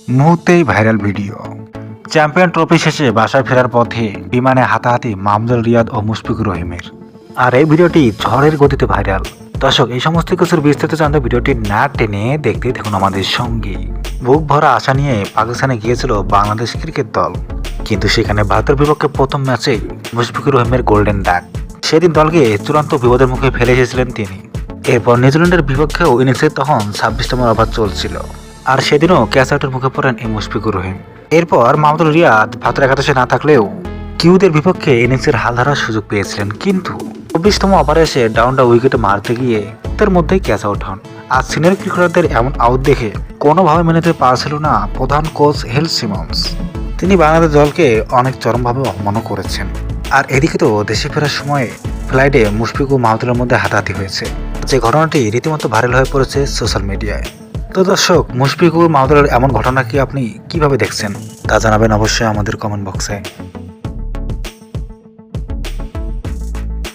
মুহূর্তেই viral video. Champion trophy শেষে বাসায় ফেরার পথে বিমানে হাতাহাতি মাহমুদুল রিয়াদ ও মুশফিকুর রহিমের। আর এই ভিডিওটি ঝড়ের গতিতে ভাইরাল। দর্শক, এই সমস্ত কিছুর বিস্তারিত জানতে ভিডিওটি না টেনে দেখতে দেখুন আমাদের সঙ্গে। বুক ভরা আশা নিয়ে পাকিস্তানে গিয়েছিল বাংলাদেশ ক্রিকেট দল, কিন্তু সেখানে ভারতের বিপক্ষে প্রথম ম্যাচে মুশফিকুর রহিমের গোল্ডেন ডাক। সেদিন দলকে চূড়ান্ত বিপদের মুখে ফেলে এসেছিলেন তিনি। এরপর নিউজিল্যান্ডের বিপক্ষেও ইনিংসে তখন 26তম ওভার চলছিল, আর সেদিনও ক্যাচ আউটের মুখে পড়েন এই মুশফিকুর রহিম। এরপর মাহমুদুল রিয়াদ ভারতের একাদশে না থাকলেও কিউদের বিপক্ষে ইনিংসের হাল ধরার সুযোগ পেয়েছিলেন, কিন্তু 24তম ওভারে এসে ডাউনটা উইকেটে মারতে গিয়ে তার মধ্যেই ক্যাচ আউট হন। আর সিনিয়র ক্রিকেটারদের এমন আউট দেখে কোনোভাবে মেনে নিতে পারছিল না প্রধান কোচ হেল সিমন্স। তিনি বাংলাদেশ দলকে অনেক চরমভাবে অপমানও করেছেন। আর এদিকে তো দেশে ফেরার সময় ফ্লাইটে মুশফিক ও মাহমুদুলের মধ্যে হাতাহাতি হয়েছে, যে ঘটনাটি রীতিমতো ভাইরাল হয়ে পড়েছে সোশ্যাল মিডিয়ায়। তো দর্শক, মুশফিক ও মাহমুদুলের এমন ঘটনা কি আপনি কিভাবে দেখছেন তা জানাবেন অবশ্যই আমাদের কমেন্ট বক্সে।